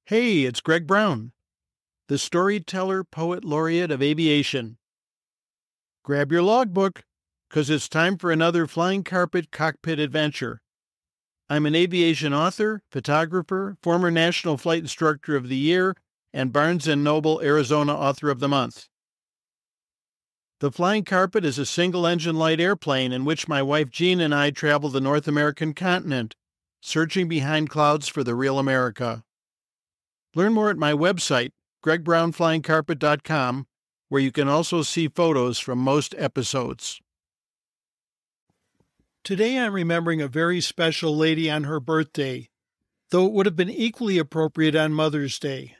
Hey, it's Greg Brown, the storyteller, poet laureate of aviation. Grab your logbook, 'cause it's time for another flying carpet cockpit adventure. I'm an aviation author, photographer, former National Flight Instructor of the Year, and Barnes & Noble Arizona Author of the Month. The Flying Carpet is a single-engine light airplane in which my wife Jean and I travel the North American continent, searching behind clouds for the real America. Learn more at my website, gregbrownflyingcarpet.com, where you can also see photos from most episodes. Today I'm remembering a very special lady on her birthday, though it would have been equally appropriate on Mother's Day.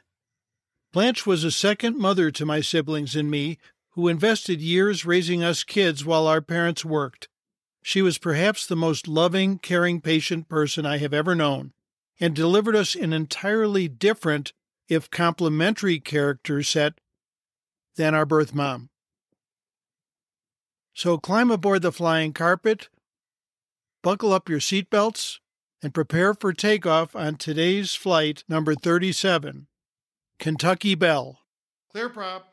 Blanche was a second mother to my siblings and me, who invested years raising us kids while our parents worked. She was perhaps the most loving, caring, patient person I have ever known, and delivered us an entirely different, if complementary, character set than our birth mom. So climb aboard the Flying Carpet, buckle up your seatbelts, and prepare for takeoff on today's flight number 37, Kentucky Belle. Clear prop.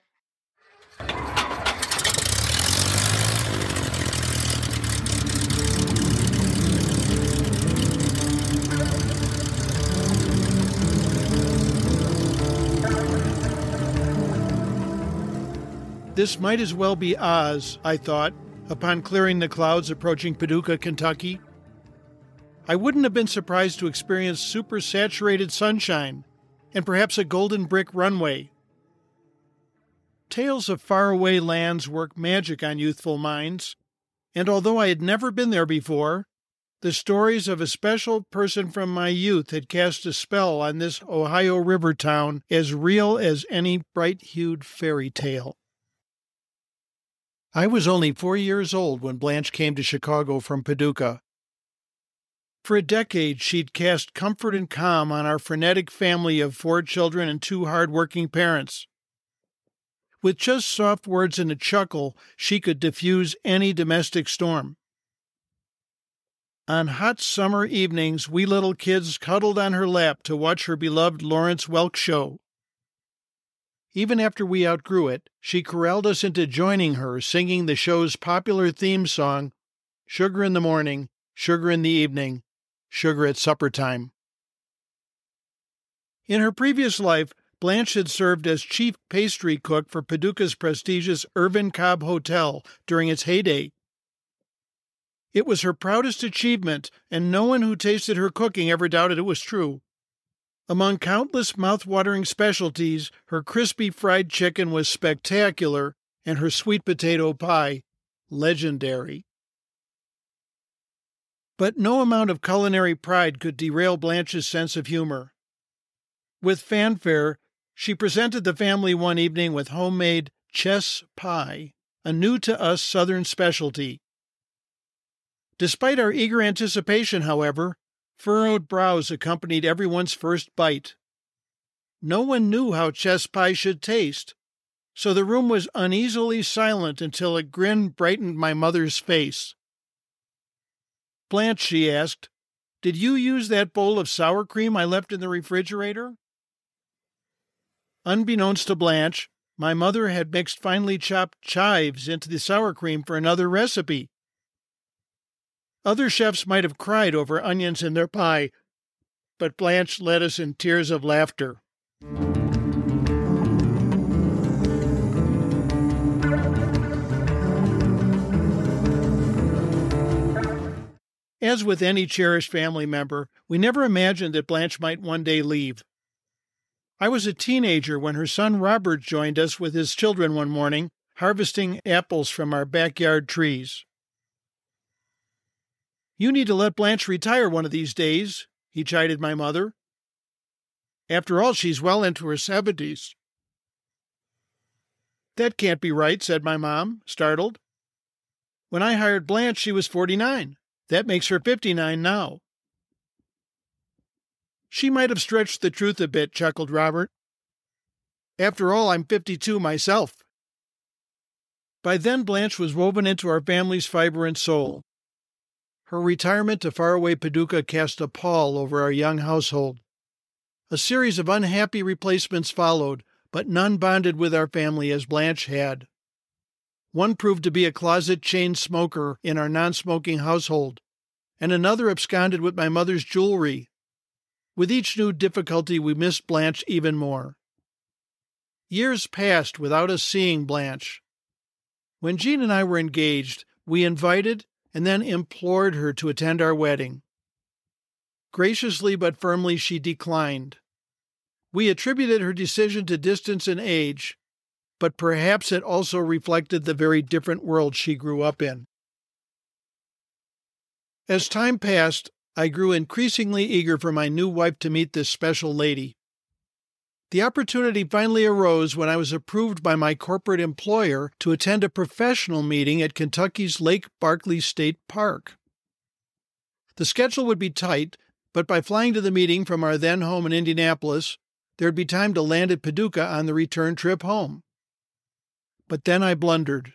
This might as well be Oz, I thought, upon clearing the clouds approaching Paducah, Kentucky. I wouldn't have been surprised to experience supersaturated sunshine and perhaps a golden brick runway. Tales of faraway lands work magic on youthful minds, and although I had never been there before, the stories of a special person from my youth had cast a spell on this Ohio river town as real as any bright-hued fairy tale. I was only 4 years old when Blanche came to Chicago from Paducah. For a decade, she'd cast comfort and calm on our frenetic family of 4 children and 2 hard-working parents. With just soft words and a chuckle, she could diffuse any domestic storm. On hot summer evenings, we little kids cuddled on her lap to watch her beloved Lawrence Welk show. Even after we outgrew it, she corralled us into joining her, singing the show's popular theme song, Sugar in the Morning, Sugar in the Evening, Sugar at Supper Time. In her previous life, Blanche had served as chief pastry cook for Paducah's prestigious Irvin Cobb Hotel during its heyday. It was her proudest achievement, and no one who tasted her cooking ever doubted it was true. Among countless mouth-watering specialties, her crispy fried chicken was spectacular, and her sweet potato pie legendary. But no amount of culinary pride could derail Blanche's sense of humor. With fanfare, she presented the family one evening with homemade chess pie, a new-to-us Southern specialty. Despite our eager anticipation, however, furrowed brows accompanied everyone's first bite. No one knew how chess pie should taste, so the room was uneasily silent until a grin brightened my mother's face. "Blanche," she asked, "did you use that bowl of sour cream I left in the refrigerator?" Unbeknownst to Blanche, my mother had mixed finely chopped chives into the sour cream for another recipe. Other chefs might have cried over onions in their pie, but Blanche led us in tears of laughter. As with any cherished family member, we never imagined that Blanche might one day leave. I was a teenager when her son Robert joined us with his children one morning, harvesting apples from our backyard trees. "You need to let Blanche retire one of these days," he chided my mother. "After all, she's well into her 70s. "That can't be right," said my mom, startled. "When I hired Blanche, she was 49. That makes her 59 now." "She might have stretched the truth a bit," chuckled Robert. "After all, I'm 52 myself." By then, Blanche was woven into our family's fiber and soul. Her retirement to faraway Paducah cast a pall over our young household. A series of unhappy replacements followed, but none bonded with our family as Blanche had. One proved to be a closet chain smoker in our non-smoking household, and another absconded with my mother's jewelry. With each new difficulty, we missed Blanche even more. Years passed without us seeing Blanche. When Jean and I were engaged, we invited and then implored her to attend our wedding. Graciously but firmly, she declined. We attributed her decision to distance and age, but perhaps it also reflected the very different world she grew up in. As time passed, I grew increasingly eager for my new wife to meet this special lady. The opportunity finally arose when I was approved by my corporate employer to attend a professional meeting at Kentucky's Lake Barkley State Park. The schedule would be tight, but by flying to the meeting from our then home in Indianapolis, there'd be time to land at Paducah on the return trip home. But then I blundered.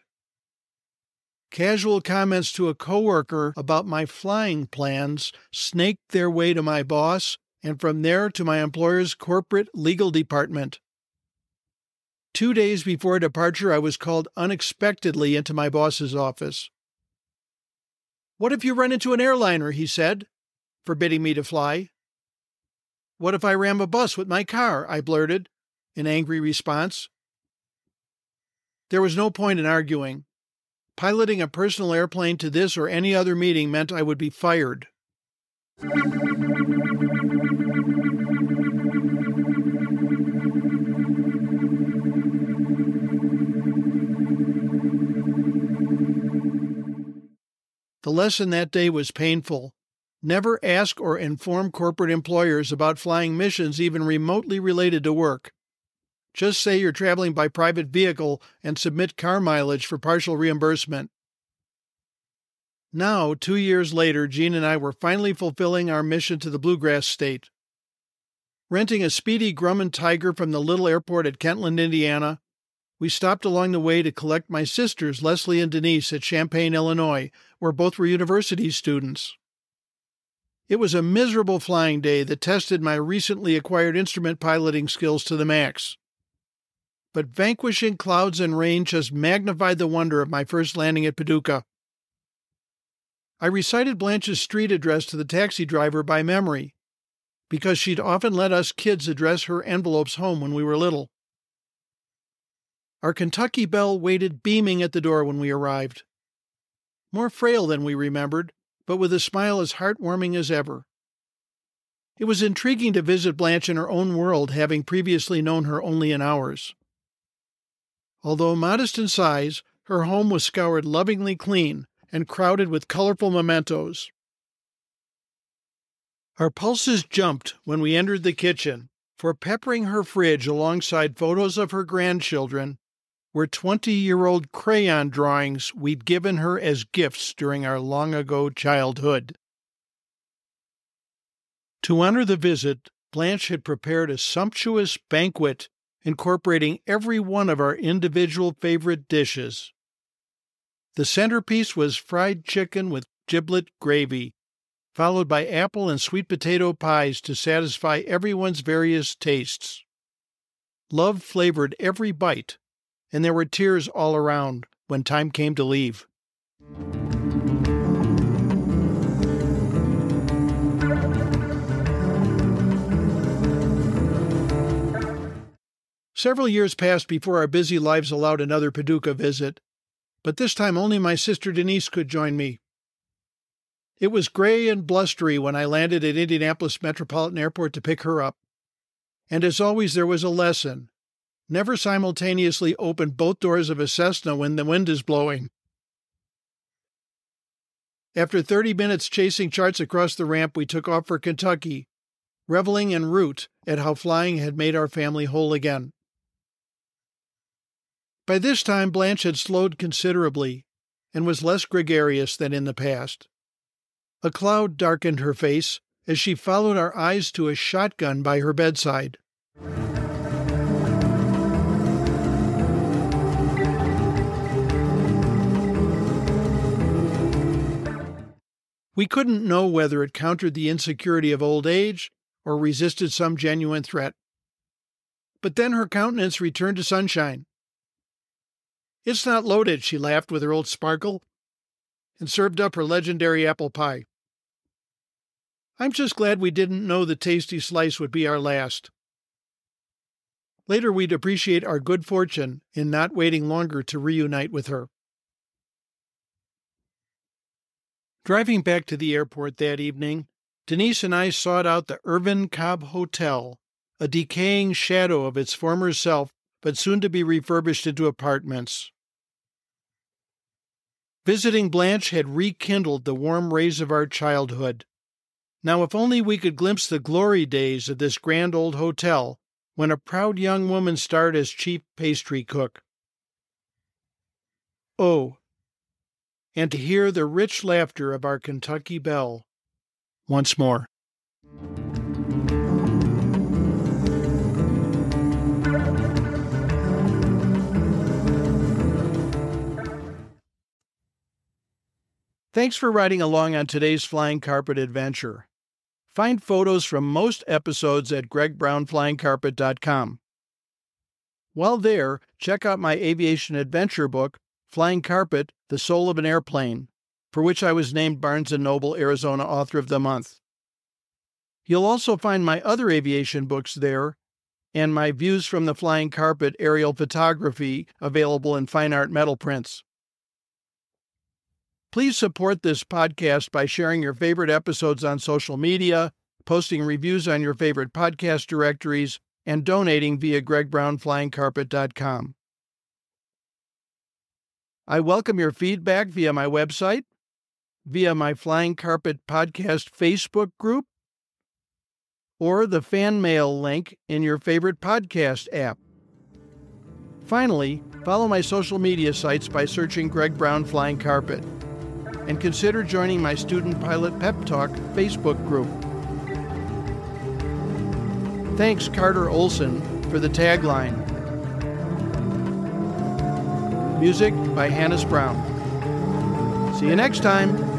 Casual comments to a coworker about my flying plans snaked their way to my boss, and from there to my employer's corporate legal department. 2 days before departure, I was called unexpectedly into my boss's office. "What if you run into an airliner?" he said, forbidding me to fly. "What if I ram a bus with my car?" I blurted, in angry response. There was no point in arguing. Piloting a personal airplane to this or any other meeting meant I would be fired. The lesson that day was painful. Never ask or inform corporate employers about flying missions even remotely related to work. Just say you're traveling by private vehicle and submit car mileage for partial reimbursement. Now, 2 years later, Jean and I were finally fulfilling our mission to the Bluegrass State. Renting a speedy Grumman Tiger from the little airport at Kentland, Indiana, we stopped along the way to collect my sisters, Leslie and Denise, at Champaign, Illinois, where both were university students. It was a miserable flying day that tested my recently acquired instrument piloting skills to the max. But vanquishing clouds and rain just magnified the wonder of my first landing at Paducah. I recited Blanche's street address to the taxi driver by memory, because she'd often let us kids address her envelopes home when we were little. Our Kentucky Belle waited beaming at the door when we arrived. More frail than we remembered, but with a smile as heartwarming as ever. It was intriguing to visit Blanche in her own world, having previously known her only in ours. Although modest in size, her home was scoured lovingly clean and crowded with colorful mementos. Our pulses jumped when we entered the kitchen, for peppering her fridge alongside photos of her grandchildren were 20-year-old crayon drawings we'd given her as gifts during our long-ago childhood. To honor the visit, Blanche had prepared a sumptuous banquet incorporating every one of our individual favorite dishes. The centerpiece was fried chicken with giblet gravy, followed by apple and sweet potato pies to satisfy everyone's various tastes. Love flavored every bite, and there were tears all around when time came to leave. Several years passed before our busy lives allowed another Paducah visit, but this time only my sister Denise could join me. It was gray and blustery when I landed at Indianapolis Metropolitan Airport to pick her up. And as always, there was a lesson. Never simultaneously open both doors of a Cessna when the wind is blowing. After 30 minutes chasing charts across the ramp, we took off for Kentucky, reveling en route at how flying had made our family whole again. By this time, Blanche had slowed considerably and was less gregarious than in the past. A cloud darkened her face as she followed our eyes to a shotgun by her bedside. We couldn't know whether it countered the insecurity of old age or resisted some genuine threat. But then her countenance returned to sunshine. "It's not loaded," she laughed with her old sparkle, and served up her legendary apple pie. I'm just glad we didn't know the tasty slice would be our last. Later we'd appreciate our good fortune in not waiting longer to reunite with her. Driving back to the airport that evening, Denise and I sought out the Irvin Cobb Hotel, a decaying shadow of its former self, but soon to be refurbished into apartments. Visiting Blanche had rekindled the warm rays of our childhood. Now, if only we could glimpse the glory days of this grand old hotel, when a proud young woman starred as chief pastry cook. Oh, and to hear the rich laughter of our Kentucky Belle once more. Thanks for riding along on today's Flying Carpet adventure. Find photos from most episodes at gregbrownflyingcarpet.com. While there, check out my aviation adventure book, Flying Carpet, The Soul of an Airplane, for which I was named Barnes & Noble Arizona Author of the Month. You'll also find my other aviation books there, and my Views from the Flying Carpet aerial photography available in fine art metal prints. Please support this podcast by sharing your favorite episodes on social media, posting reviews on your favorite podcast directories, and donating via gregbrownflyingcarpet.com. I welcome your feedback via my website, via my Flying Carpet Podcast Facebook group, or the fan mail link in your favorite podcast app. Finally, follow my social media sites by searching Greg Brown Flying Carpet. And consider joining my Student Pilot Pep Talk Facebook group. Thanks, Carter Olson, for the tagline. Music by Hannes Brown. See you next time.